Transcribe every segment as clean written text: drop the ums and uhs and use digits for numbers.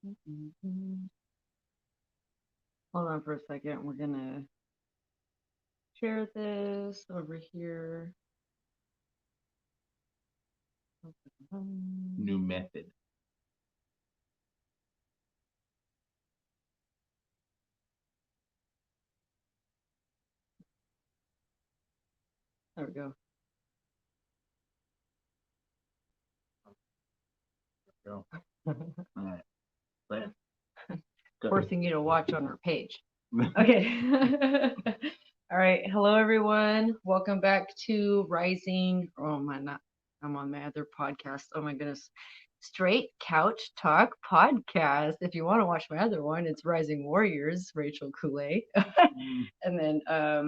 Mhm. Hold on for a second. We're gonna share this over here. New method. There we go. Go. All right. Plan. Go. Forcing you to watch on our page. Okay. All right. Hello, everyone. Welcome back to Rising. Oh my, not. I'm on my other podcast. Oh my goodness. Straight Couch Talk Podcast. If you want to watch my other one, it's Rising Warriors, Rachael Kulei. And then, uh,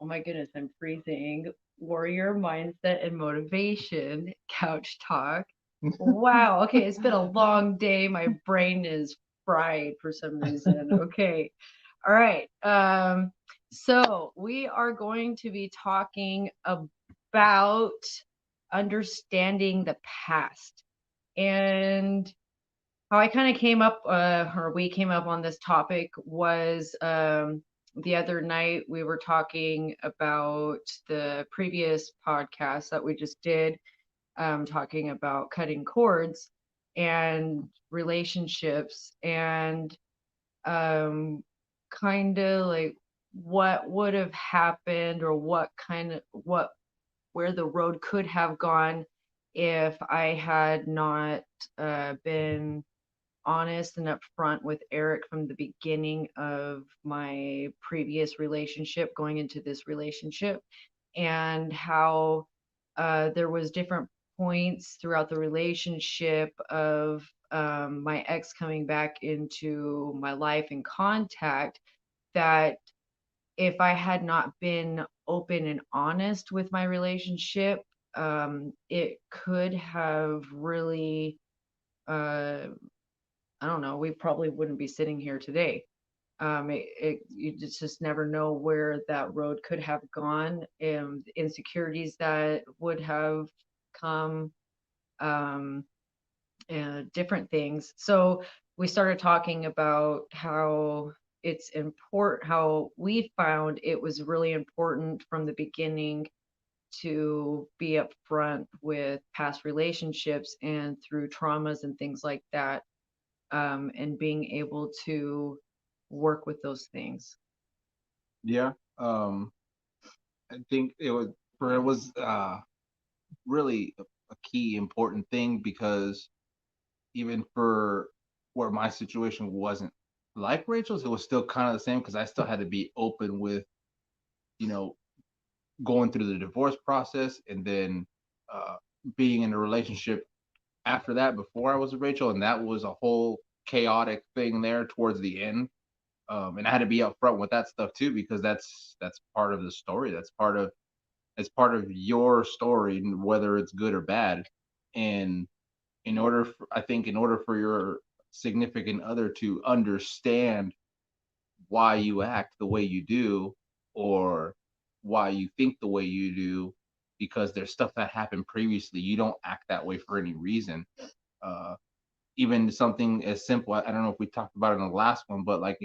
oh my goodness, I'm freezing. Warrior Mindset and Motivation Couch Talk. Wow. Okay. It's been a long day. My brain is fried for some reason. Okay. All right. So we are going to be talking about understanding the past. And how I kind of came up, or we came up on this topic was the other night we were talking about the previous podcast that we just did, talking about cutting cords and relationships and um, kind of like what would have happened or where the road could have gone if I had not been honest and upfront with Erik from the beginning of my previous relationship going into this relationship, and how there was different points throughout the relationship of my ex coming back into my life and contact, that if I had not been open and honest with my relationship, it could have really uh, I don't know, we probably wouldn't be sitting here today. You just never know where that road could have gone, and insecurities that would have come, um, and different things. So we started talking about how it's important, how we found it was really important from the beginning to be upfront with past relationships and through traumas and things like that, and being able to work with those things. Yeah. I think it was really a key important thing because even for where my situation wasn't like Rachel's, it was still kind of the same because I still had to be open with, you know, going through the divorce process and then uh, being in a relationship after that before I was with Rachel, and that was a whole chaotic thing there towards the end. And I had to be upfront with that stuff too because that's part of the story. That's part of your story, whether it's good or bad. And I think in order for your significant other to understand why you act the way you do or why you think the way you do, because there's stuff that happened previously. You don't act that way for any reason. Uh, Even something as simple, I don't know if we talked about it in the last one, but like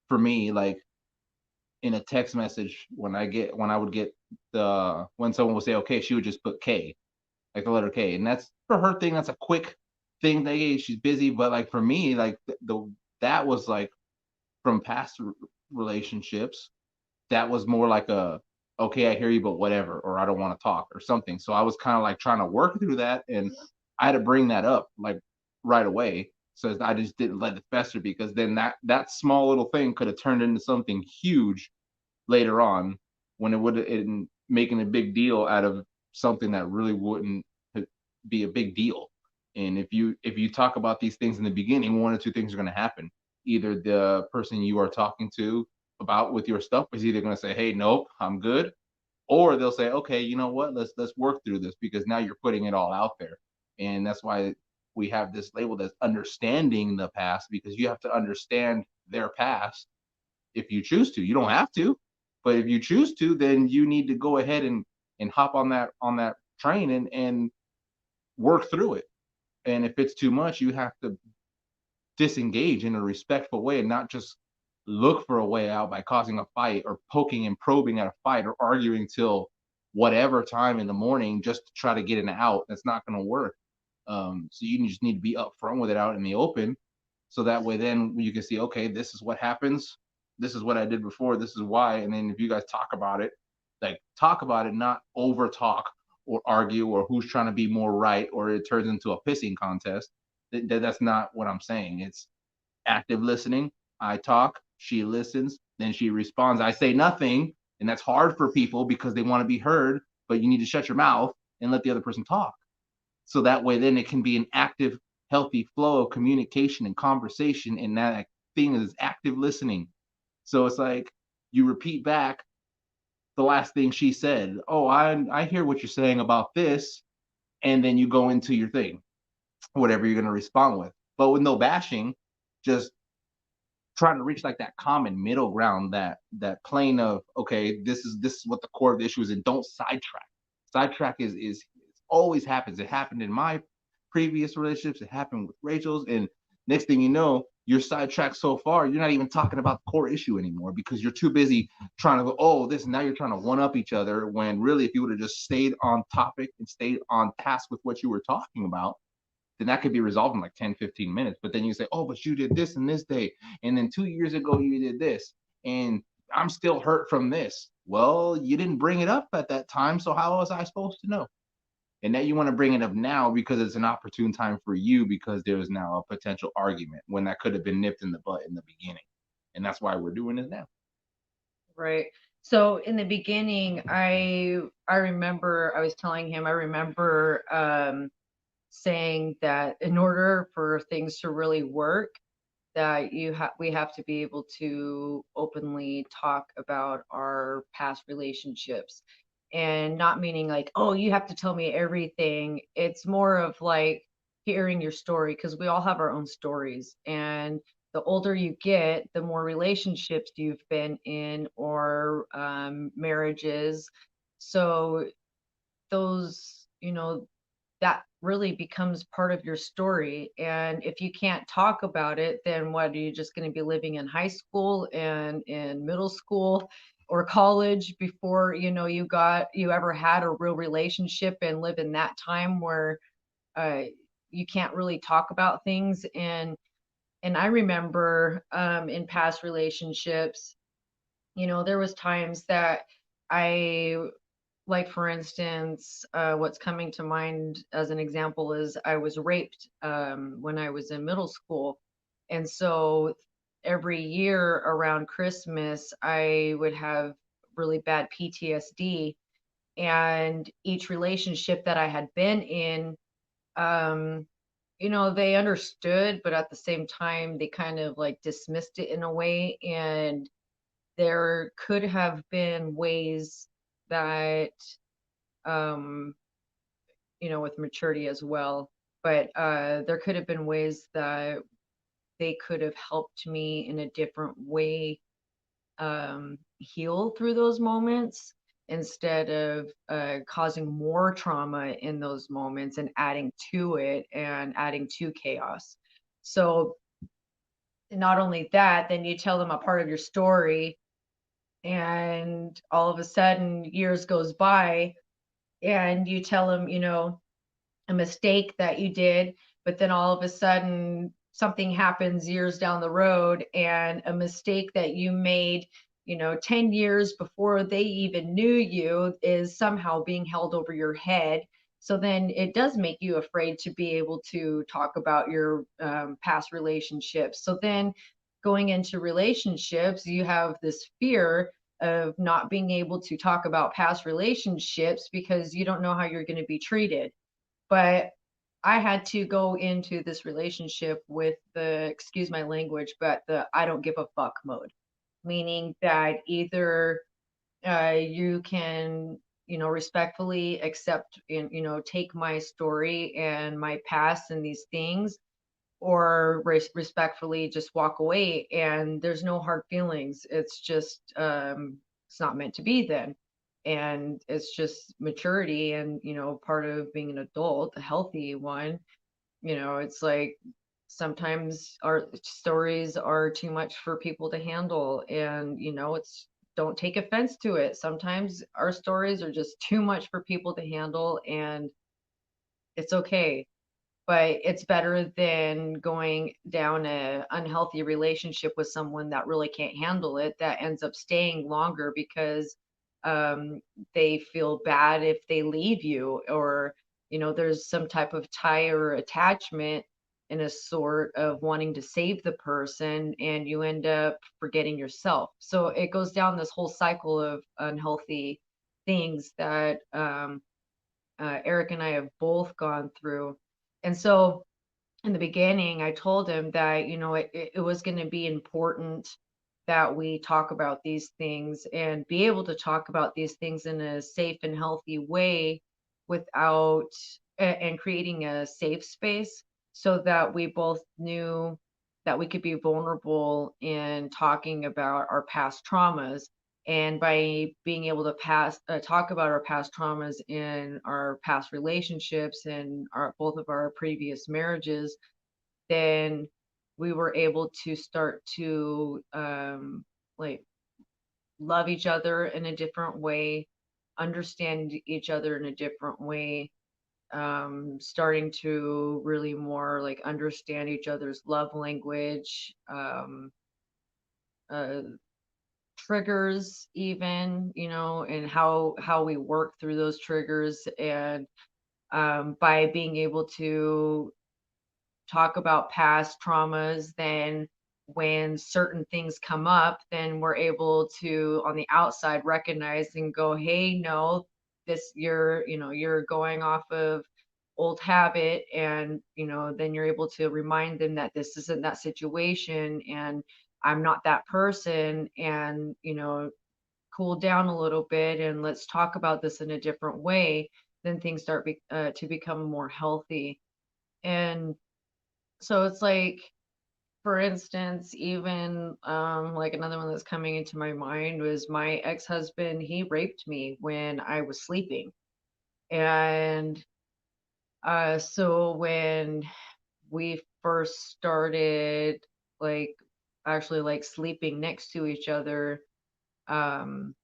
for me, like in a text message, when I would get when someone would say, okay, she would just put K, like the letter K. And that's for her thing, that's a quick thing. Hey, she's busy. But like for me, like that was like from past relationships, that was more like a, okay, I hear you, but whatever, or I don't want to talk or something. So I was kind of like trying to work through that, and I had to bring that up like right away. So I just didn't let it fester because then that small little thing could have turned into something huge later on when it would have making a big deal out of something that really wouldn't be a big deal. And if you talk about these things in the beginning, one or two things are going to happen. Either the person you are talking to about with your stuff is either going to say, hey, nope, I'm good, or they'll say, okay, you know what, let's work through this, because now you're putting it all out there. And that's why we have this label that's understanding the past, because you have to understand their past if you choose to. You don't have to, but if you choose to, then you need to go ahead and hop on that train and work through it. And if it's too much, you have to disengage in a respectful way and not just look for a way out by causing a fight or poking and probing at a fight or arguing till whatever time in the morning just to try to get an out. That's not going to work. So you just need to be upfront with it out in the open. So that way, then you can see, okay, this is what happens. This is what I did before. This is why. And then if you guys talk about it, like talk about it, not over talk or argue or who's trying to be more right or it turns into a pissing contest. That's not what I'm saying. It's active listening. I talk, she listens, then she responds. I say nothing, and that's hard for people because they want to be heard, but you need to shut your mouth and let the other person talk. So that way, then it can be an active, healthy flow of communication and conversation, and that thing is active listening. So it's like you repeat back the last thing she said. Oh, I hear what you're saying about this, and then you go into your thing, whatever you're going to respond with. But with no bashing, just trying to reach like that common middle ground, that plane of okay, this is what the core of the issue is, and don't sidetrack. Sidetrack is always happens. It happened in my previous relationships. It happened with Rachel's, and next thing you know, you're sidetracked so far, you're not even talking about the core issue anymore because you're too busy trying to go, oh, this. Now you're trying to one up each other. When really, if you would have just stayed on topic and stayed on task with what you were talking about, then that could be resolved in like 10, 15 minutes. But then you say, oh, but you did this and this day. And then 2 years ago, you did this. And I'm still hurt from this. Well, you didn't bring it up at that time. So how was I supposed to know? And now you want to bring it up now because it's an opportune time for you because there's now a potential argument when that could have been nipped in the butt in the beginning. And that's why we're doing this now. Right. So in the beginning, I remember I was telling him, I remember saying that in order for things to really work, that we have to be able to openly talk about our past relationships, and not meaning like, oh, you have to tell me everything. It's more of like hearing your story, because we all have our own stories, and the older you get, the more relationships you've been in, or marriages. So those, that really becomes part of your story. And if you can't talk about it, then what, are you just going to be living in high school and in middle school or college before you ever had a real relationship, and live in that time where uh, you can't really talk about things? And I remember in past relationships, there was times that I, like, for instance, what's coming to mind as an example is I was raped when I was in middle school. And so every year around Christmas, I would have really bad PTSD. And each relationship that I had been in, um, they understood, but at the same time, they kind of like dismissed it in a way. And there could have been ways that, um, with maturity as well. But there could have been ways that they could have helped me in a different way, heal through those moments, instead of causing more trauma in those moments and adding to it and adding to chaos. So not only that, then you tell them a part of your story, and all of a sudden years goes by, and you tell them, a mistake that you did, but then all of a sudden something happens years down the road, and a mistake that you made, 10 years before they even knew you, is somehow being held over your head. So then it does make you afraid to be able to talk about your past relationships. So then going into relationships, you have this fear of not being able to talk about past relationships because you don't know how you're going to be treated. But I had to go into this relationship with the, excuse my language, but the I don't give a fuck mode, meaning that either you can, respectfully accept and, take my story and my past and these things, or respectfully just walk away, and there's no hard feelings. It's just it's not meant to be then. And it's just maturity, and part of being an adult, a healthy one. It's like sometimes our stories are too much for people to handle, and it's don't take offense to it. Sometimes our stories are just too much for people to handle, and it's okay. But it's better than going down a unhealthy relationship with someone that really can't handle it, that ends up staying longer because um, they feel bad if they leave you, or there's some type of tie or attachment in a sort of wanting to save the person, and you end up forgetting yourself. So it goes down this whole cycle of unhealthy things that Eric and I have both gone through. And so in the beginning, I told him that, it was going to be important that we talk about these things and be able to talk about these things in a safe and healthy way without, and creating a safe space so that we both knew that we could be vulnerable in talking about our past traumas. And by being able to talk about our past traumas in our past relationships and our both of our previous marriages, then we were able to start to like love each other in a different way, understand each other in a different way, starting to really more like understand each other's love language, uh, triggers even, and how we work through those triggers. And by being able to talk about past traumas, then when certain things come up, then we're able to on the outside recognize and go, hey, no, this you're going off of old habit. And then you're able to remind them that this isn't that situation, and I'm not that person, and cool down a little bit, and let's talk about this in a different way. Then things start to become more healthy. And so it's like, for instance, even like another one that's coming into my mind was my ex-husband. He raped me when I was sleeping. And so when we first started, like, actually like sleeping next to each other, um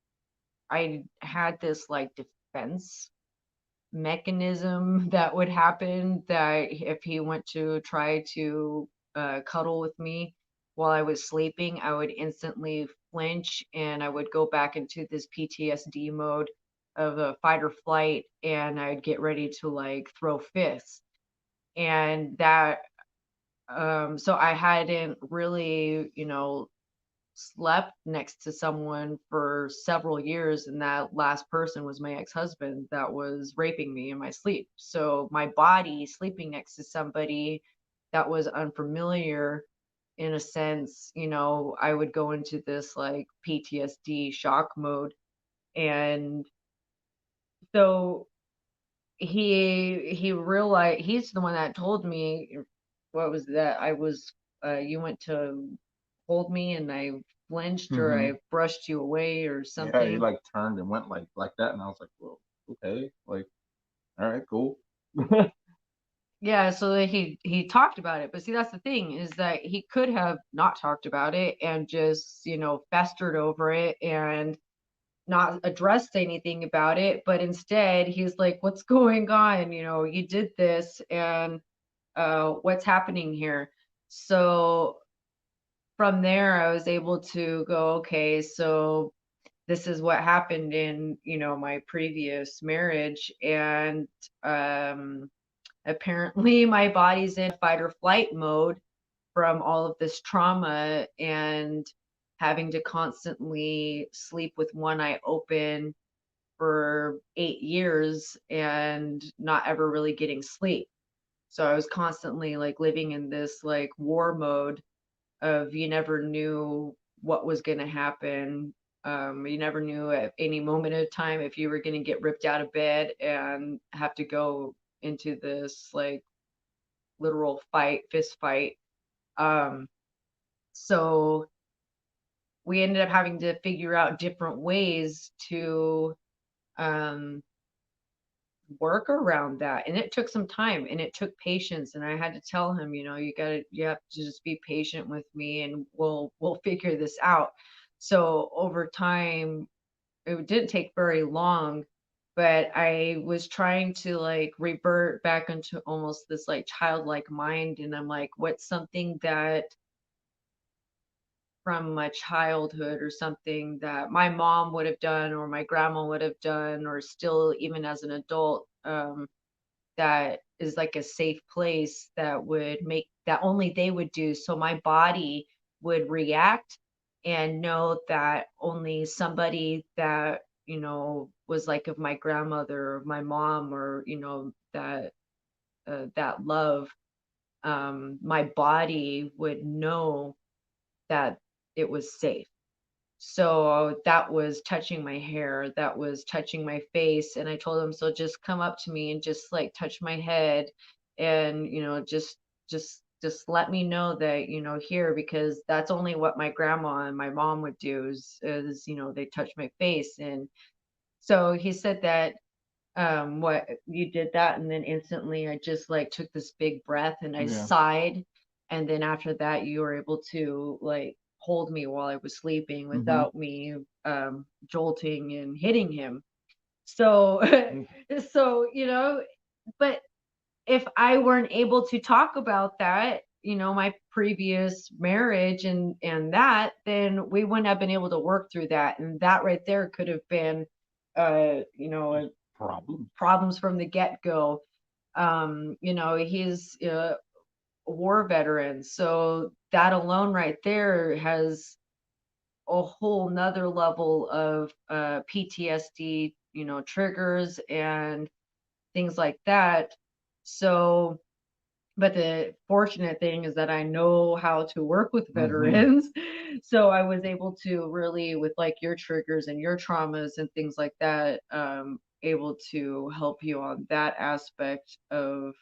I had this like defense mechanism that would happen, that if he went to try to cuddle with me while I was sleeping, I would instantly flinch and I would go back into this PTSD mode of a fight or flight, and I'd get ready to like throw fists. And that, so I hadn't really, slept next to someone for several years, and that last person was my ex-husband that was raping me in my sleep. So my body sleeping next to somebody that was unfamiliar, in a sense, I would go into this like PTSD shock mode. And so he realized, he's the one that told me, what was that, I was you went to hold me and I flinched, or Hmm. I brushed you away or Yeah, he something. like turned and went like that, and I was like, well, okay, like, all right, cool. Yeah, so that he talked about it. But see, that's the thing, is that he could have not talked about it and just, festered over it and not addressed anything about it. But instead, he's like, what's going on? You did this, and what's happening here? So from there, I was able to go, okay, so this is what happened in, my previous marriage. And um, apparently, my body's in fight or flight mode from all of this trauma and having to constantly sleep with one eye open for 8 years and not ever really getting sleep. So I was constantly like living in this like war mode of, you never knew what was going to happen. You never knew at any moment of time if you were going to get ripped out of bed and have to go into this like literal fight, fist fight. Um, so we ended up having to figure out different ways to um, work around that. And it took some time and it took patience. And I had to tell him, you have to just be patient with me and we'll figure this out. So over time, it didn't take very long, but I was trying to like revert back into almost this like childlike mind. And I'm like, what's something that from my childhood or something that my mom would have done or my grandma would have done or still even as an adult, that is like a safe place that would make that only they would do, so my body would react and know that only somebody that was like of my grandmother or my mom, or that that love, my body would know that it was safe. So that was touching my hair, that was touching my face, and I told him, "So just come up to me and just, like, touch my head and, just let me know that, here," because that's only what my grandma and my mom would do is, they touch my face, and so he said that, what you did that, and then instantly I just, like, took this big breath and I Yeah. sighed, and then after that, you were able to, like, hold me while I was sleeping Mm-hmm. without me, jolting and hitting him. So so, but if I weren't able to talk about that, my previous marriage and that, then we wouldn't have been able to work through that, and that right there could have been, Just problems. problems from the get-go. He's a war veteran, so that alone right there has a whole nother level of PTSD, triggers and things like that. So, but the fortunate thing is that I know how to work with Mm-hmm. veterans. So I was able to really, with like your triggers and your traumas and things like that, able to help you on that aspect of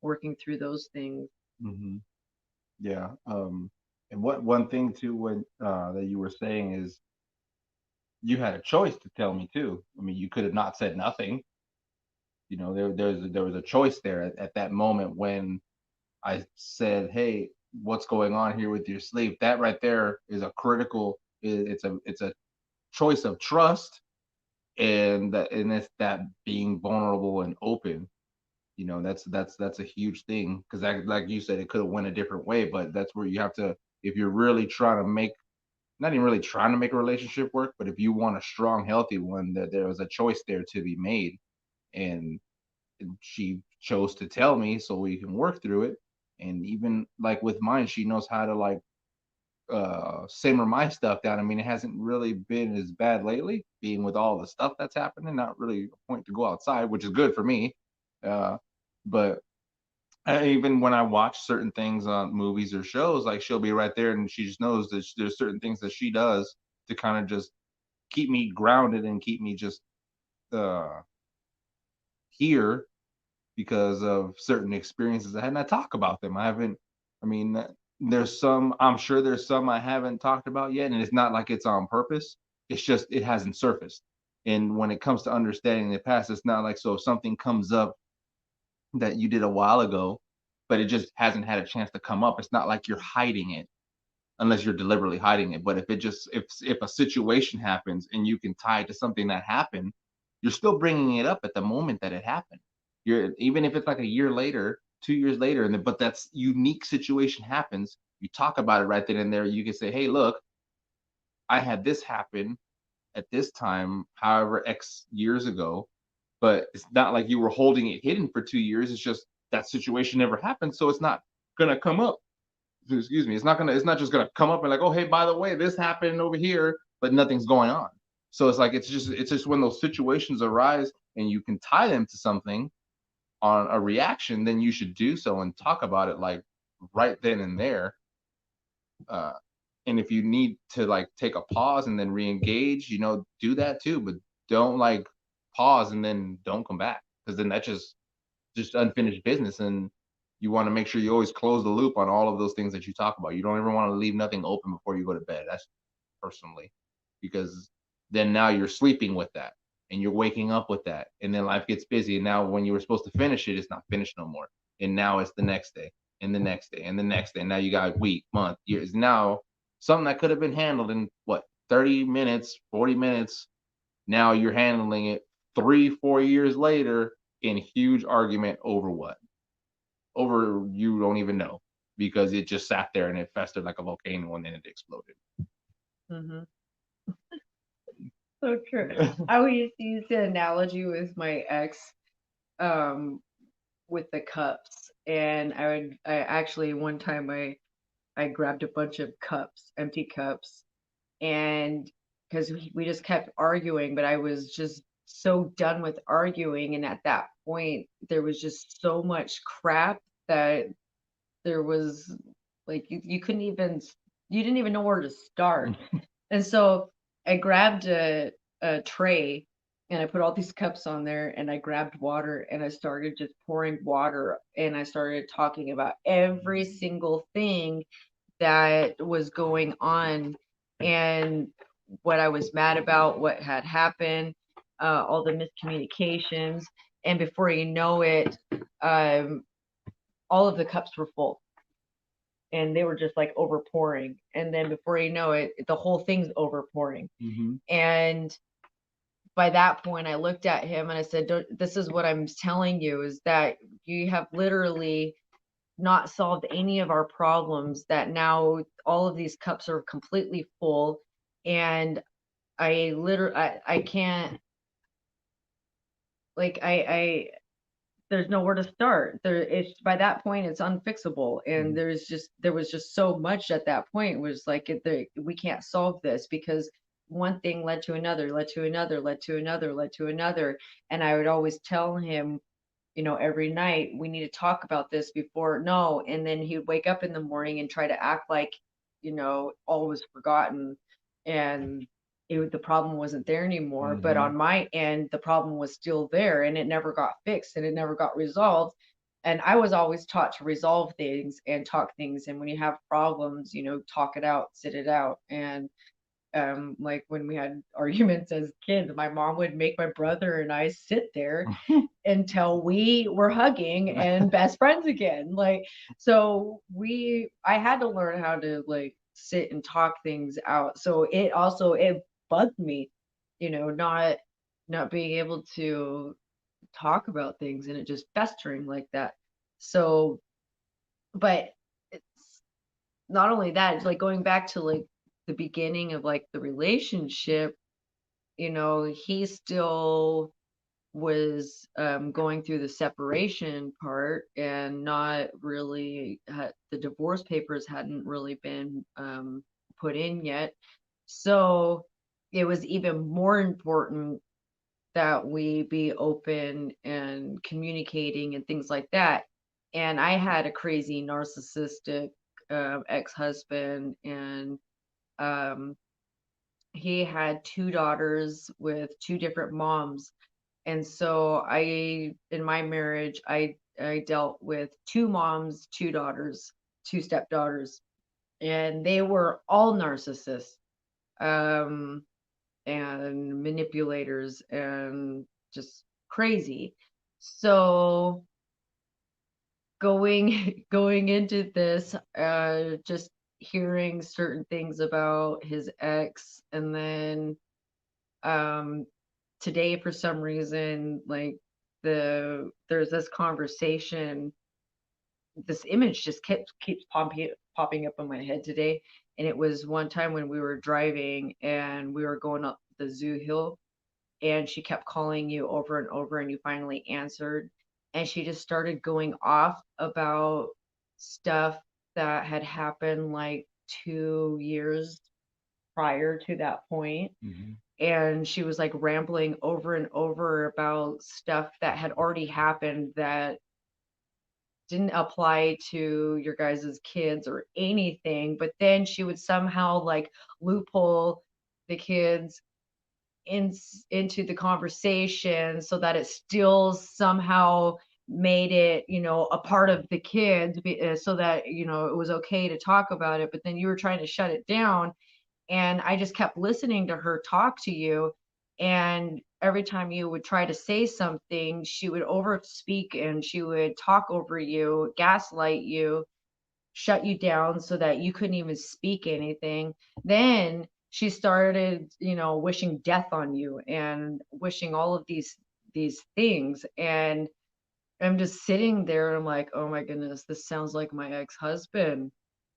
working through those things. Mm-hmm. Yeah. And what one thing too, when that you were saying is you had a choice to tell me too. I mean, you could have not said nothing. There was a choice there at that moment when I said, "Hey, what's going on here with your sleep?" That right there is a critical. It's a choice of trust, and it's that being vulnerable and open. That's a huge thing because like you said, it could have went a different way, but that's where you have to, if you're really trying to make, not even really trying to make a relationship work, but if you want a strong, healthy one, that there was a choice there to be made, and she chose to tell me so we can work through it. And even like with mine, she knows how to like simmer my stuff down. I mean, it hasn't really been as bad lately, being with all the stuff that's happening. Not really a point to go outside, which is good for me. Uh, but even when I watch certain things on movies or shows, like she'll be right there, and she just knows that there's certain things that she does to kind of just keep me grounded and keep me just uh, here because of certain experiences I had. And I talk about them. I haven't. I mean, there's some. I'm sure there's some I haven't talked about yet, and it's not like it's on purpose. It's just it hasn't surfaced. And when it comes to understanding the past, it's not like, so if something comes up that you did a while ago, but it just hasn't had a chance to come up. It's not like you're hiding it unless you're deliberately hiding it. But if a situation happens and you can tie it to something that happened, you're still bringing it up at the moment that it happened. You're, even if it's like a year later, 2 years later, but that's unique situation happens. You talk about it right then and there. You can say, "Hey, look, I had this happen at this time, however X years ago." But it's not like you were holding it hidden for 2 years. It's just that situation never happened, so it's not gonna come up. Excuse me. It's not just gonna come up and like, "Oh, hey, by the way, this happened over here," but nothing's going on. So it's like it's just when those situations arise and you can tie them to something on a reaction, then you should do so and talk about it like right then and there. Uh, and if you need to like take a pause and then re-engage, do that too. But don't like pause and then don't come back, because then that's just unfinished business. And you want to make sure you always close the loop on all of those things that you talk about. You don't ever want to leave nothing open before you go to bed. That's personally, because then now you're sleeping with that, and you're waking up with that, and then life gets busy, and now when you were supposed to finish it, it's not finished no more, and now it's the next day and the next day and the next day, and now you got week, month, years. Now something that could have been handled in what, 30 minutes, 40 minutes, now you're handling it 3 4 years later in huge argument over what, over you don't even know, because it just sat there and it festered like a volcano and then it exploded. Mm-hmm. So true. I would use the analogy with my ex, um, with the cups, and I actually one time I grabbed a bunch of cups, empty cups, and because we just kept arguing, but I was just so done with arguing, and at that point there was just so much crap that there was like you couldn't even, you didn't even know where to start. And so I grabbed a tray and I put all these cups on there and I grabbed water and I started just pouring water and I started talking about every single thing that was going on and what I was mad about, what had happened, all the miscommunications. And before you know it, um, all of the cups were full and they were just like overpouring. And then before you know it, the whole thing's overpouring. Mm-hmm. And by that point, I looked at him and I said, "This is what I'm telling you, is that you have literally not solved any of our problems, that now all of these cups are completely full. And I can't, like, there's nowhere to start. There, it's by that point it's unfixable, and Mm-hmm. there was just so much at that point. It was like we can't solve this because one thing led to another, led to another, led to another, led to another. And I would always tell him, every night, we need to talk about this before, no. And then he would wake up in the morning and try to act like, all was forgotten, and the problem wasn't there anymore. But Mm-hmm. on my end, the problem was still there and it never got fixed and it never got resolved. And I was always taught to resolve things and talk things. And when you have problems, talk it out, sit it out. And like when we had arguments as kids, my mom would make my brother and I sit there until we were hugging and best friends again. Like, so I had to learn how to like sit and talk things out. So it bugged me, not being able to talk about things and it just festering like that. So, but it's not only that, it's like going back to like the beginning of like the relationship, he still was going through the separation part and not really the divorce papers hadn't really been put in yet. So it was even more important that we be open and communicating and things like that. And I had a crazy narcissistic ex-husband, and um, he had two daughters with two different moms. And so in my marriage, I dealt with two moms, two daughters, two stepdaughters, and they were all narcissists, um, and manipulators and just crazy. So going into this, just hearing certain things about his ex, and then um today for some reason, like there's this conversation, this image just keeps popping up in my head today. And it was one time when we were driving and we were going up the zoo hill, and she kept calling you over and over and you finally answered, and she just started going off about stuff that had happened like 2 years prior to that point. Mm-hmm. And she was like rambling over and over about stuff that had already happened that didn't apply to your guys' kids or anything, but then she would somehow like loophole the kids into the conversation so that it still somehow made it, a part of the kids, so that, it was okay to talk about it. But then you were trying to shut it down, and I just kept listening to her talk to you. And every time you would try to say something, she would over speak and she would talk over you, gaslight you, shut you down so that you couldn't even speak anything. Then she started, wishing death on you and wishing all of these things. And I'm just sitting there and I'm like, oh my goodness, this sounds like my ex-husband.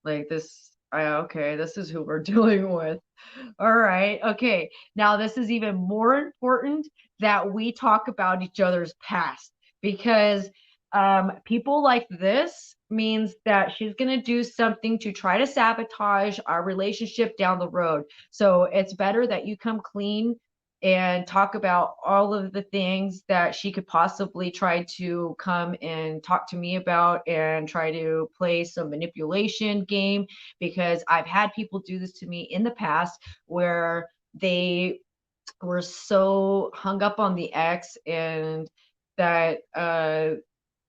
Like this, okay, this is who we're dealing with. All right. Okay. Now, this is even more important that we talk about each other's past because people like this means that she's going to do something to try to sabotage our relationship down the road. So it's better that you come clean and talk about all of the things that she could possibly try to come and talk to me about and try to play some manipulation game, because I've had people do this to me in the past where they were so hung up on the ex and that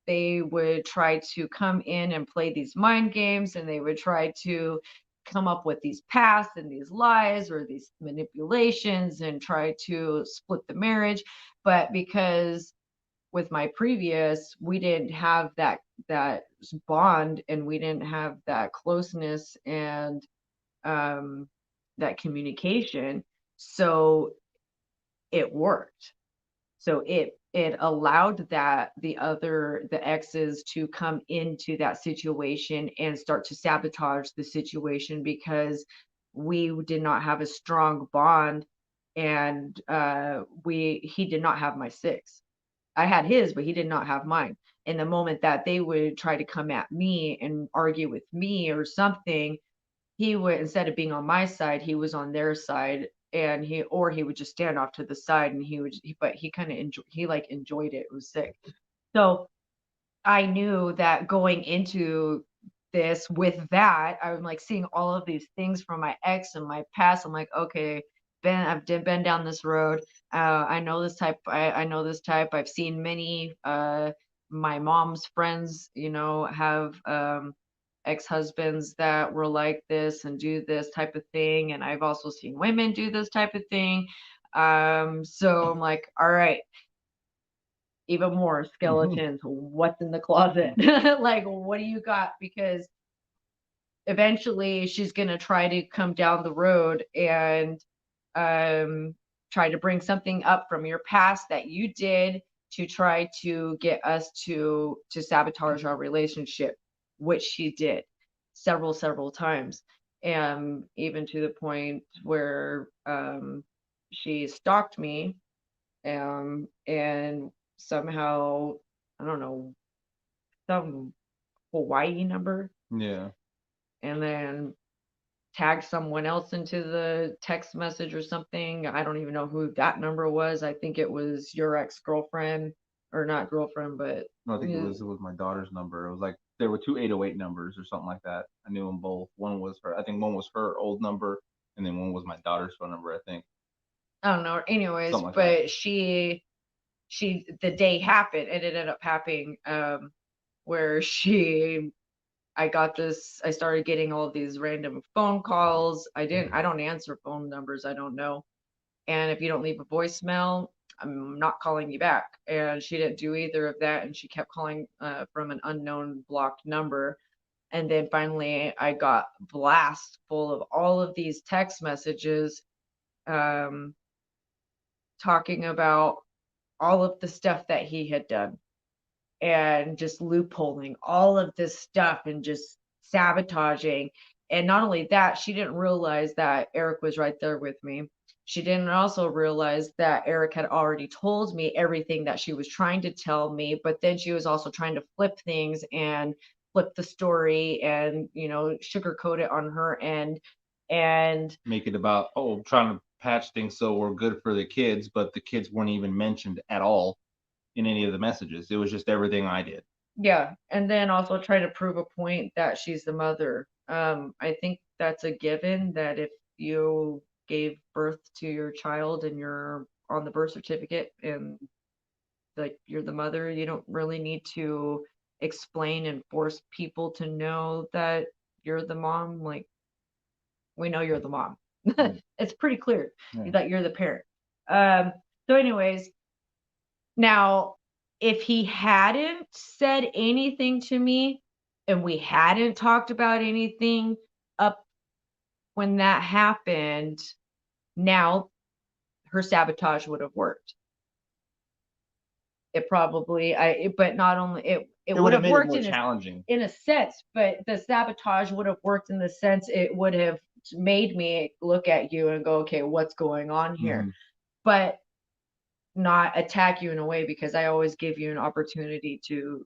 they would try to come in and play these mind games, and they would try to come up with these paths and these lies or these manipulations and try to split the marriage. But because with my previous, we didn't have that bond, and we didn't have that closeness and um that communication, so it worked. So it allowed that the exes to come into that situation and start to sabotage the situation because we did not have a strong bond. And we he did not have my six. I had his, but he did not have mine. And the moment that they would try to come at me and argue with me or something, he would, instead of being on my side, he was on their side, and he would just stand off to the side, and but he kind of enjoyed it. It was sick. So I knew that going into this with that, I'm like seeing all of these things from my ex and my past. I'm like, okay, I've been down this road. I know this type. I know this type. I've seen many. My mom's friends, have ex-husbands that were like this and do this type of thing, and I've also seen women do this type of thing. So I'm like, all right, even more skeletons. What's in the closet? Like, what do you got? Because eventually she's going to try to come down the road and um, try to bring something up from your past that you did to try to get us to sabotage our relationship, which she did several times, and even to the point where she stalked me, and somehow, I don't know, some Hawaii number, Yeah. and then tagged someone else into the text message or something. I don't even know who that number was. I think it was your ex-girlfriend, or not girlfriend, but No, I think yeah. it was my daughter's number. It was like there were two 808 numbers or something like that. I knew them both. One was her. I think one was her old number, and then one was my daughter's phone number. I think I don't know. Anyways, something like that. but she the day happened, and it ended up happening where I started getting all of these random phone calls. I don't answer phone numbers I don't know. And if you don't leave a voicemail, I'm not calling you back. And she didn't do either of that, and she kept calling from an unknown blocked number. And then finally, I got blast full of all of these text messages um, talking about all of the stuff that he had done, and just loopholing all of this stuff and just sabotaging. And not only that, she didn't realize that Erik was right there with me. She didn't also realize that Erik had already told me everything that she was trying to tell me, but then she was also trying to flip things and flip the story and, sugarcoat it on her end. And Make it about, oh, trying to patch things so we're good for the kids, but the kids weren't even mentioned at all in any of the messages. It was just everything I did. yeah, and then also try to prove a point that she's the mother. I think that's a given that if you gave birth to your child and you're on the birth certificate and like you're the mother, you don't really need to explain and force people to know that you're the mom. Like, we know you're the mom. Yeah. It's pretty clear Yeah. that you're the parent. Um, so anyways, now if he hadn't said anything to me and we hadn't talked about anything up when that happened, now her sabotage would have worked. It probably but not only it It would would have have made it worked more challenging. in a sense, but the sabotage would have worked in the sense it would have made me look at you and go, okay, what's going on here? Mm-hmm. But not attack you in a way, because I always give you an opportunity to,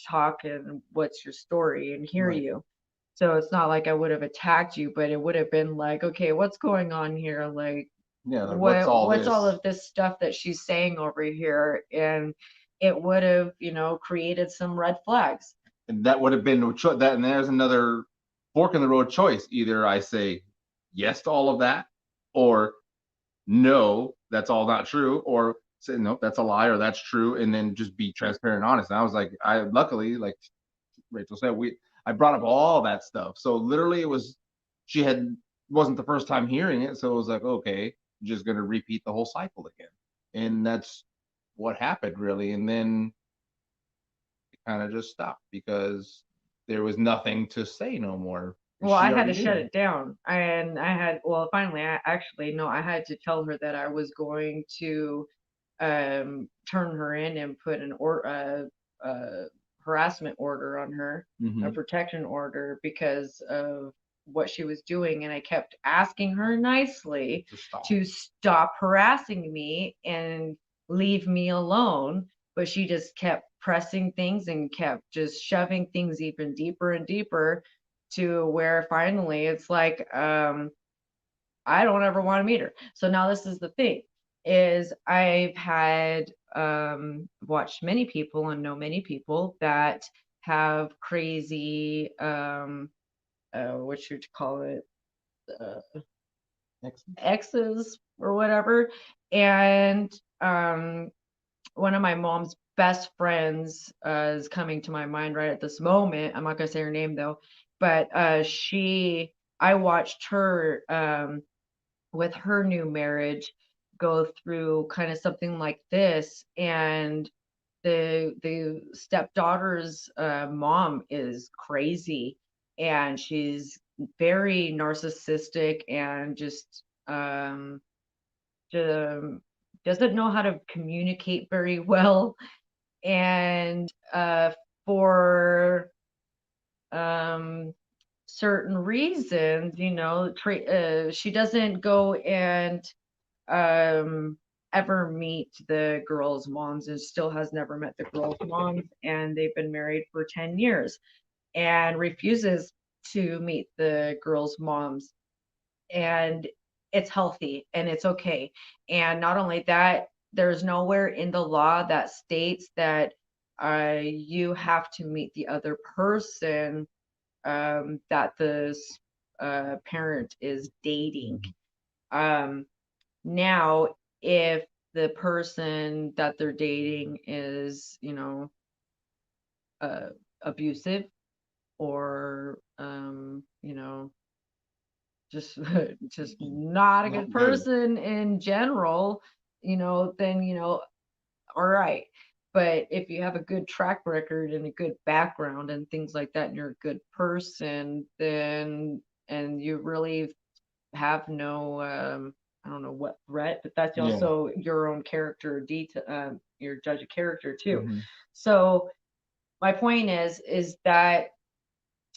talk and what's your story and hear Right. you. So it's not like I would have attacked you, but it would have been like, okay, what's going on here? Like, Yeah. Like, what's all what's all this? of this stuff that she's saying over here? And it would have, created some red flags. And that would have been that. And there's another fork in the road choice. Either I say yes to all of that, or no, that's all not true, or say no, that's a lie, or that's true, and then just be transparent and honest. And I was like, I luckily, like Rachel said, I brought up all that stuff. So literally, it was she had wasn't the first time hearing it, so it was like, okay, just gonna repeat the whole cycle again, and that's what happened really. And then it kind of just stopped because there was nothing to say no more. Well, I She had already to shut knew. it down. And I had, well, finally, I actually, no, I had to tell her that I was going to turn her in and put harassment order on her, a Mm-hmm. protection order, because of what she was doing. And I kept asking her nicely To stop. to stop harassing me and leave me alone. But she just kept pressing things and kept just shoving things even deeper and deeper, to where finally it's like, I don't ever want to meet her. So now this is the thing, is I've had watched many people and know many people that have crazy what should you call it, uh, Excellent. exes or whatever. And one of my mom's best friends is coming to my mind right at this moment. I'm not gonna say her name though, but I watched her with her new marriage go through kind of something like this. And the stepdaughter's mom is crazy, and she's very narcissistic and just um, doesn't know how to communicate very well. And for um, certain reasons, she doesn't go and um, ever meet the girls' moms, and still has never met the girls' moms. And they've been married for 10 years and refuses to meet the girls' moms. And it's healthy and it's okay. And not only that, there's nowhere in the law that states that you have to meet the other person that this parent is dating. Um, Now, if the person that they're dating is, uh, abusive, or, just just not a good Not good. person in general, then, all right. But if you have a good track record and a good background and things like that, and you're a good person, then, and you really have no, I don't know what threat, but that's Yeah. also your own character detail. Your judge of character too. Mm-hmm. So my point is that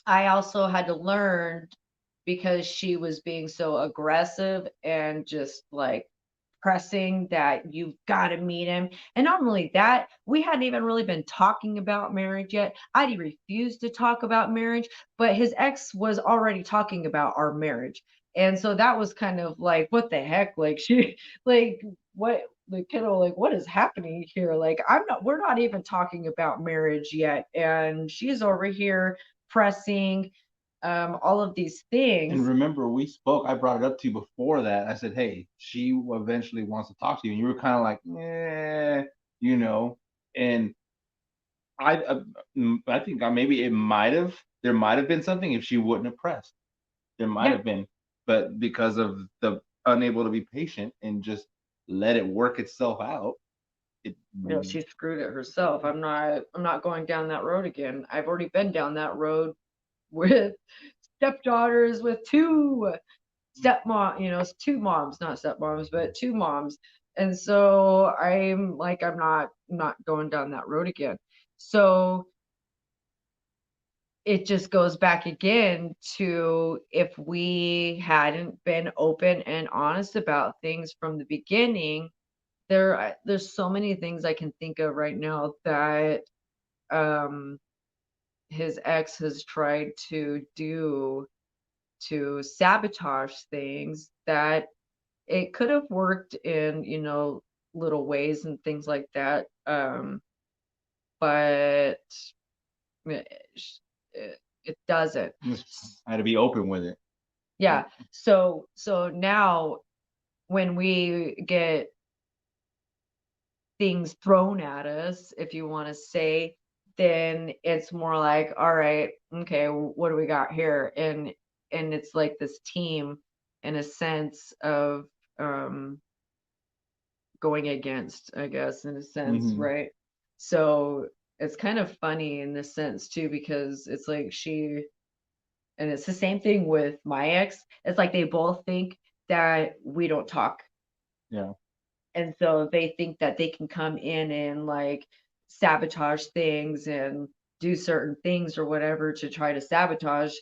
I also had to learn, because she was being so aggressive and just like pressing, that you've got to meet him. And not only that, we hadn't even really been talking about marriage yet. I'd refused to talk about marriage, but his ex was already talking about our marriage. And so that was kind of like, what the heck? Like, like, what, like, like, what is happening here? Like, we're not even talking about marriage yet. And she's over here pressing all of these And things. remember, we spoke. I brought it up to you before that. I said, "Hey, she eventually wants to talk to you," and you were kind of like, "Eh," you know. And I think maybe there might have been something if she wouldn't have pressed. There might Yeah. have been, but because of the unable to be patient and just let it work itself out. It She screwed it herself. I'm not going down that road again. I've already been down that road with stepdaughters, with two stepmom, it's two moms, not stepmoms, but two moms. And so I'm not going down that road again. So it just goes back again to, if we hadn't been open and honest about things from the beginning, there's so many things I can think of right now that um his ex has tried to do to sabotage things, that it could have worked in, little ways and things like that. But it, it doesn't. I had to be open with it. Yeah. So now when we get things thrown at us, if you want to say, then it's more like, all right, okay, what do we got here? And it's like this team, in a sense of um going against, I guess, in a sense, Mm-hmm. right? So it's kind of funny in this sense too, because it's like and it's the same thing with my ex. It's like they both think that we don't talk. Yeah. And so they think that they can come in and like sabotage things and do certain things or whatever to try to sabotage.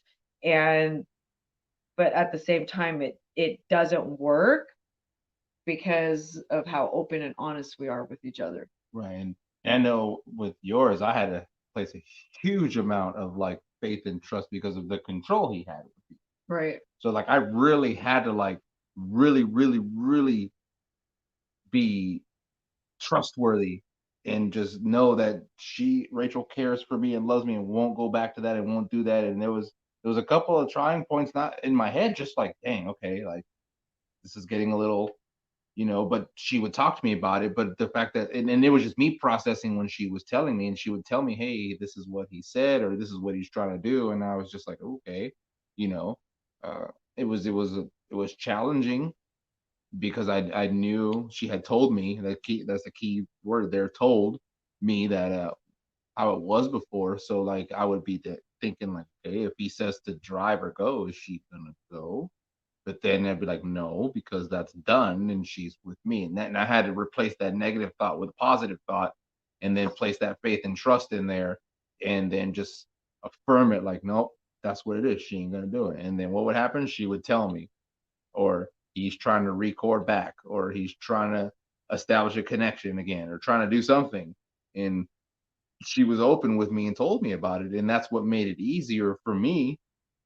And but at the same time, it doesn't work because of how open and honest we are with each other. Right. And I know with yours, I had to place a huge amount of like faith and trust because of the control he had with me. Right. So like I really had to like really, really, really be trustworthy and just know that Rachel cares for me and loves me and won't go back to that and won't do that. And there was a couple of trying points not in my head, just like, dang, okay, like this is getting a little, but she would talk to me about it. But the fact that and it was just me processing when she was telling me, and she would tell me, hey, this is what he said, or this is what he's trying to do. And I was just like, okay, you know, uh it was challenging because I knew she had told me that's the key word there, told me that how it was before. So like I would be thinking like, okay, if he says to drive or go, is she gonna go? But then I'd be like, no, because that's done and she's with me. And I had to replace that negative thought with a positive thought and then place that faith and trust in there and then just affirm it like, nope, that's what it is. She ain't gonna do it. And then what would happen? She would tell me, or he's trying to record back, or he's trying to establish a connection again, or trying to do something. And she was open with me and told me about it. And that's what made it easier for me.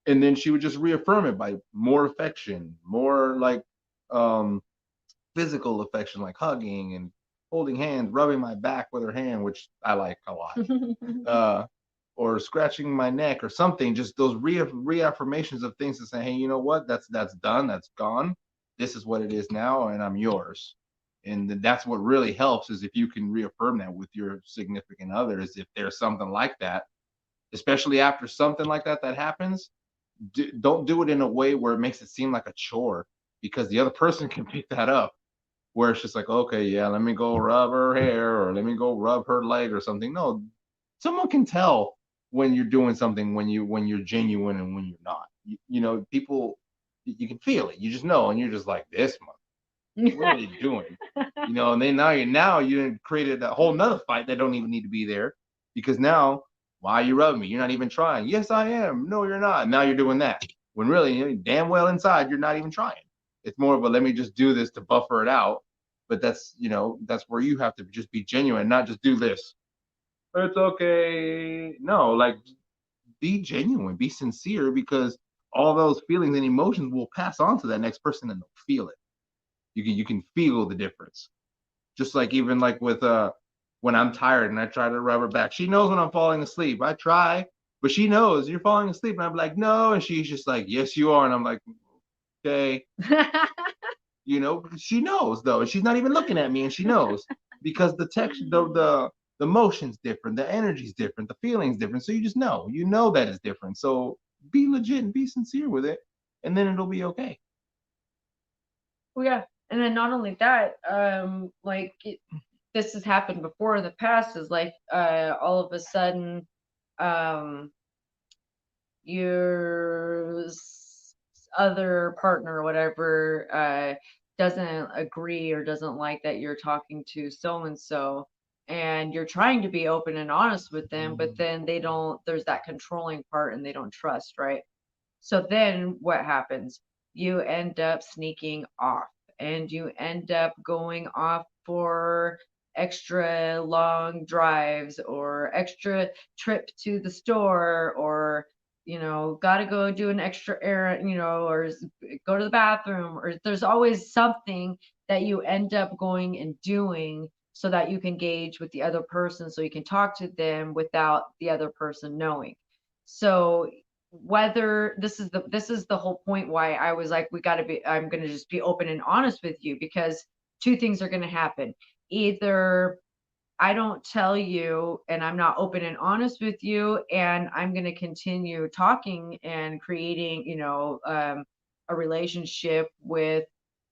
And then she would just reaffirm it by more affection, more like um physical affection, like hugging and holding hands, rubbing my back with her hand, which I like a lot. uh or scratching my neck or something, just those reaffirmations of things to say, hey, you know what, that's done, that's gone, this is what it is now, and I'm yours. And that's what really helps, is if you can reaffirm that with your significant others, if there's something like that, especially after something like that happens. Don't do it in a way where it makes it seem like a chore, because the other person can pick that up, where it's just like, okay, yeah, let me go rub her hair or let me go rub her leg or something. No, someone can tell when you're doing something, when you're genuine and when you're not. People, you can feel it. You just know, and you're just like, this month, what are they doing? And then now you created that whole nother fight that don't even need to be there, because now, why are you rubbing me? You're not even trying. Yes, I am. No, you're not. Now you're doing that when really, damn well inside you're not even trying. It's more of a, let me just do this to buffer it out. But that's where you have to just be genuine, not just do this. It's okay. No, like, be genuine, be sincere, because all those feelings and emotions will pass on to that next person and they'll feel it. You can feel the difference. Just like, even like with when I'm tired and I try to rub her back. She knows when I'm falling asleep. I try, but she knows you're falling asleep. And I'm like, no. And she's just like, yes, you are. And I'm like, okay. She knows, though. She's not even looking at me, and she knows, because the texture, the motion's different, the energy's different, the feeling's different. So you know that it's different. So be legit and be sincere with it, and then it'll be okay. Well, yeah. And then not only that, this has happened before in the past, is like all of a sudden um your other partner or whatever doesn't agree or doesn't like that you're talking to so and so, and you're trying to be open and honest with them, but then they don't, there's that controlling part and they don't trust, right? So then what happens? You end up sneaking off, and you end up going off for extra long drives or extra trip to the store, or got to go do an extra errand, or go to the bathroom, or there's always something that you end up going and doing so that you can gauge with the other person, so you can talk to them without the other person knowing. So whether this is the whole point why I was like, we got to be, I'm going to just be open and honest with you, because two things are going to happen. Either I don't tell you and I'm not open and honest with you, and I'm going to continue talking and creating, a relationship with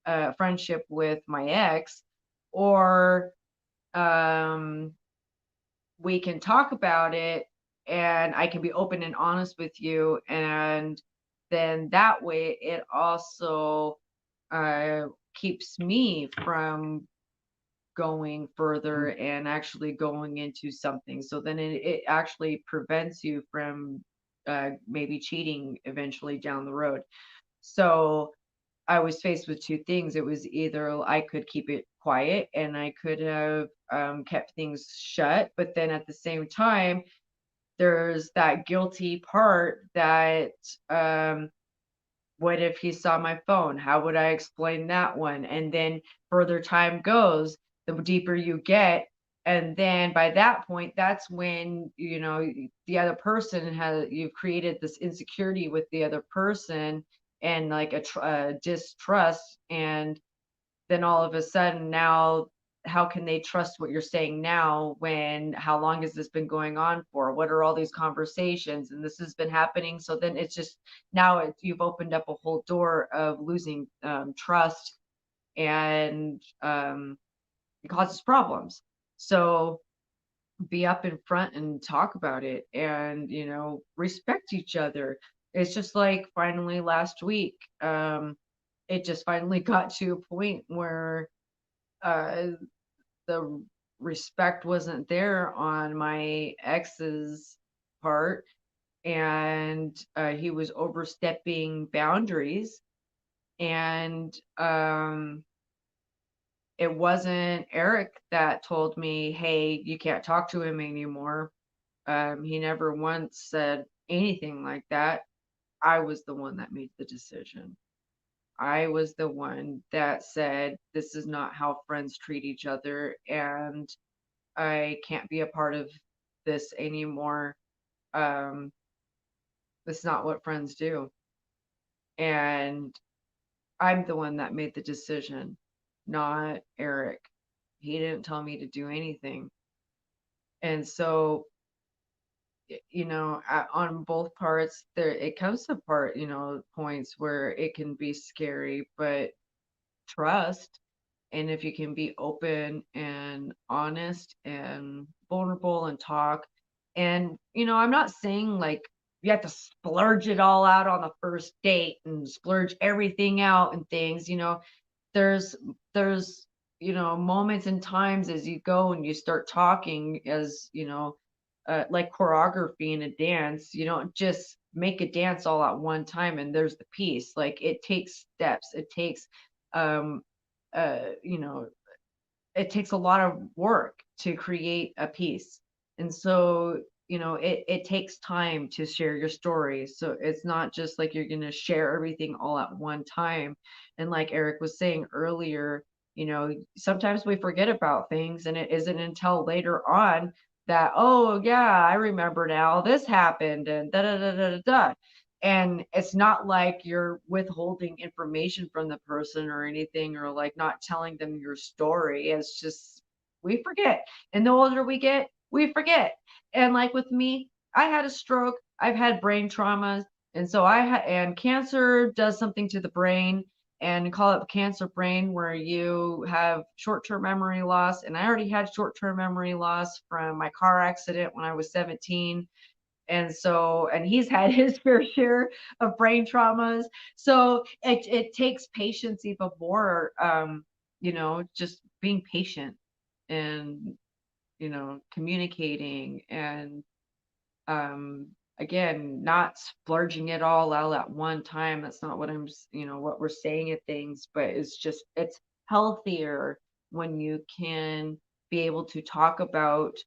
a friendship with my ex, or um we can talk about it and I can be open and honest with you. And then that way it also uh, keeps me from going further and actually going into something. So then it actually prevents you from maybe cheating eventually down the road. So I was faced with two things. It was either I could keep it quiet and I could have kept things shut, but then at the same time, there's that guilty part that um, what if he saw my phone? How would I explain that one? And then further time goes, the deeper you get. And then by that point, that's when, the other person has, you've created this insecurity with the other person, and like a distrust. And then all of a sudden now, how can they trust what you're saying now, when how long has this been going on for? What are all these conversations? And this has been happening. So then it's just, now you've opened up a whole door of losing trust, and it causes problems. So be up in front and talk about it, and respect each other. It's just like finally last week, it just finally got to a point where uh the respect wasn't there on my ex's part, and he was overstepping boundaries. And it wasn't Erik that told me, hey, you can't talk to him anymore. He never once said anything like that. I was the one that made the decision. I was the one that said, this is not how friends treat each other, and I can't be a part of this anymore. Um, that's not what friends do. And I'm the one that made the decision, not Erik. He didn't tell me to do anything. And so, on both parts, there it comes to part, points where it can be scary, but trust. And if you can be open and honest and vulnerable and talk, and I'm not saying like you have to splurge it all out on the first date and splurge everything out and things. There's moments and times as you go and you start talking, as like choreography in a dance. You don't just make a dance all at one time and there's the piece. Like, it takes steps, it takes um you know it takes a lot of work to create a piece. And so, it takes time to share your story. So it's not just like you're going to share everything all at one time. And like Erik was saying earlier, sometimes we forget about things, and it isn't until later on that, oh, yeah, I remember now this happened, and da da da da da. Da. And it's not like you're withholding information from the person or anything, or like not telling them your story. It's just we forget. And the older we get, we forget. And like with me, I had a stroke, I've had brain traumas. And so and cancer does something to the brain. and call it cancer brain, where you have short-term memory loss. And I already had short-term memory loss from my car accident when I was 17. And so, and he's had his fair share of brain traumas. So it takes patience even more, just being patient and, communicating and, um, again, not splurging it all out at one time. That's not what what we're saying at things, but it's healthier when you can be able to talk about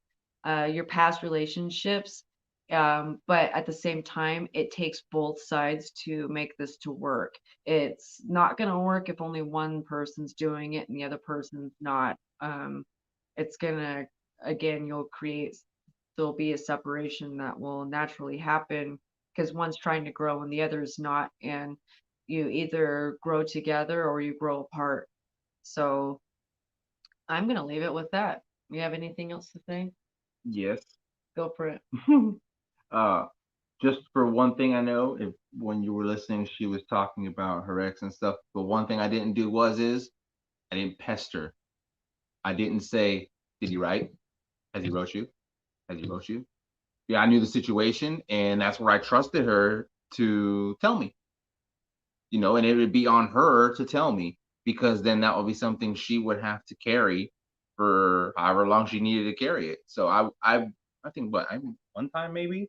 your past relationships. But at the same time, it takes both sides to make this to work. It's not going to work if only one person's doing it and the other person's not. It's going to, again, there'll be a separation that will naturally happen because one's trying to grow and the other is not. And you either grow together or you grow apart. So I'm going to leave it with that. You have anything else to say? Yes. Go for it. uh, just for one thing, I know if when you were listening, she was talking about her ex and stuff. But one thing I didn't do is I didn't pester. I didn't say, "Did he write? Has he wrote you? Has he wrote you?" Yeah, I knew the situation, and that's where I trusted her to tell me. And it would be on her to tell me because then that would be something she would have to carry for however long she needed to carry it. So I think one time maybe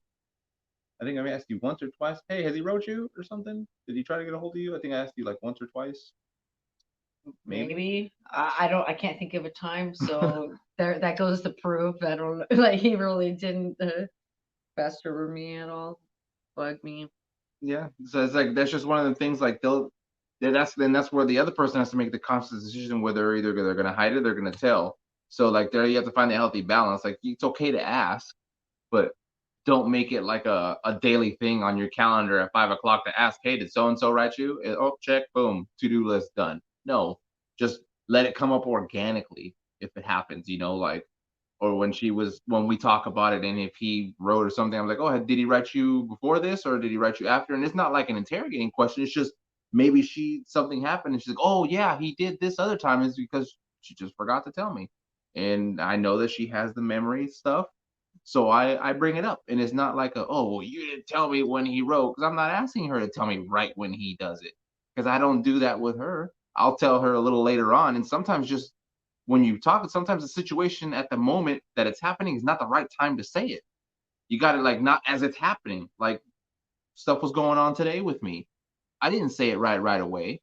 I think I asked you once or twice. Hey, has he wrote you or something? Did he try to get a hold of you? I think I asked you like once or twice, maybe. Maybe I can't think of a time. So there, that goes to prove I don't know. Like he really didn't pester over me at all, bug me. Yeah. So it's like that's just one of the things. Like that's where the other person has to make the conscious decision whether either they're going to hide it, or they're going to tell. So like there, you have to find the healthy balance. Like it's okay to ask, but don't make it like a daily thing on your calendar at 5 o'clock to ask, hey, did so and so write you? Oh, check, boom, to-do list done. No, just let it come up organically if it happens, like, or when we talk about it, and if he wrote or something, I'm like, oh, did he write you before this or did he write you after? And it's not like an interrogating question. It's just maybe something happened and she's like, oh yeah, he did this other time. Is because she just forgot to tell me. And I know that she has the memory stuff, so I bring it up, and it's not like oh, well, you didn't tell me when he wrote, because I'm not asking her to tell me right when he does it, because I don't do that with her. I'll tell her a little later on, and sometimes just when you talk, sometimes the situation at the moment that it's happening is not the right time to say it. You got to like not as it's happening. Like stuff was going on today with me. I didn't say it right away.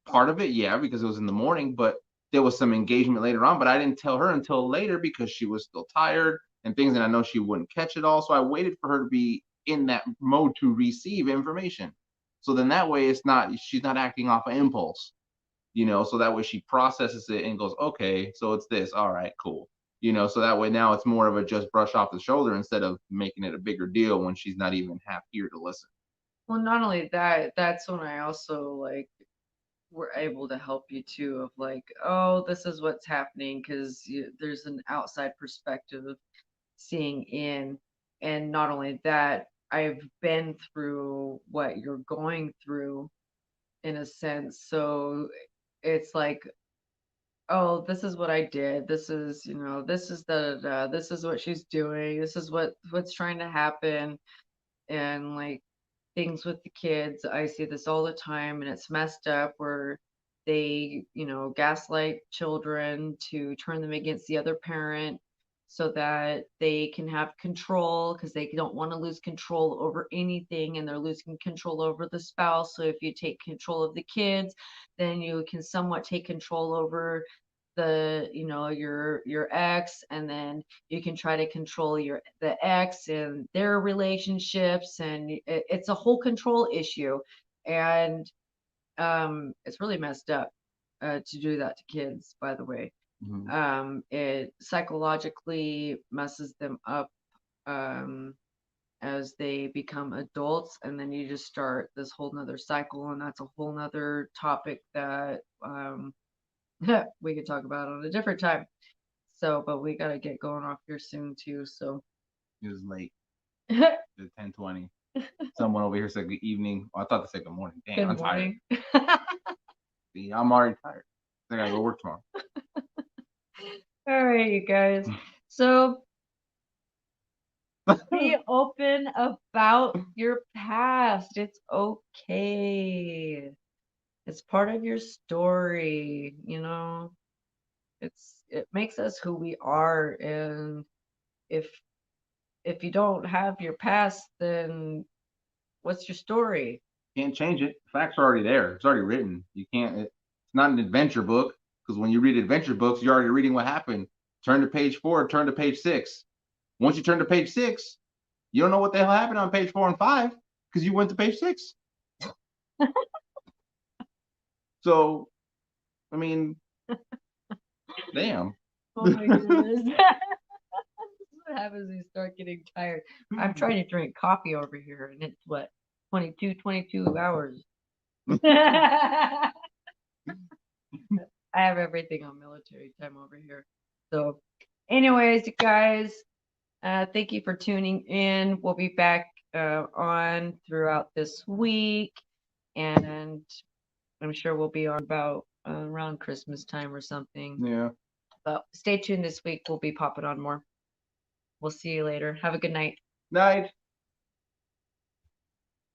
Part of it, yeah, because it was in the morning, but there was some engagement later on, but I didn't tell her until later because she was still tired and things, and I know she wouldn't catch it all. So I waited for her to be in that mode to receive information. So then that way she's not acting off of impulse, so that way she processes it and goes, okay, so it's this. All right, cool. So that way now it's more of a just brush off the shoulder instead of making it a bigger deal when she's not even half here to listen. Well, not only that, that's when I also like were able to help you too of like, oh, this is what's happening because there's an outside perspective of seeing in. And not only that, I've been through what you're going through in a sense. So it's like, oh, this is what I did. This is, this is this is what she's doing. This is what's trying to happen. And like things with the kids, I see this all the time and it's messed up where they, gaslight children to turn them against the other parent so that they can have control because they don't want to lose control over anything and they're losing control over the spouse. So if you take control of the kids, then you can somewhat take control over your ex, and then you can try to control the ex and their relationships, and it's a whole control issue. And it's really messed up to do that to kids, by the way. Mm-hmm. It psychologically messes them up um, as they become adults, and then you just start this whole nother cycle, and that's a whole nother topic that we could talk about on a different time. So, but we gotta get going off here soon too. So, It was late. good It's 10:20. Someone over here said good evening. Oh, I thought they said good morning. Damn, I'm tired. morning. See, I'm already tired. I gotta go work tomorrow. All right, you guys. So be open about your past. It's okay. It's part of your story, you know. It makes us who we are, and if you don't have your past, then what's your story? Can't change it. Facts are already there. It's already written. You can't. It's not an adventure book because when you read adventure books, you're already reading what happened. Turn to page 4. Turn to page 6. Once you turn to page 6, you don't know what the hell happened on page 4 and 5 because you went to page 6. So, I mean, damn. Oh my goodness. What happens when you start getting tired? I'm trying to drink coffee over here, and it's what, 22 hours. I have everything on military time over here. So, anyways, you guys, thank you for tuning in. We'll be back on throughout this week, and I'm sure we'll be on about around Christmas time or something. Yeah. But stay tuned this week. We'll be popping on more. We'll see you later. Have a good night. Night.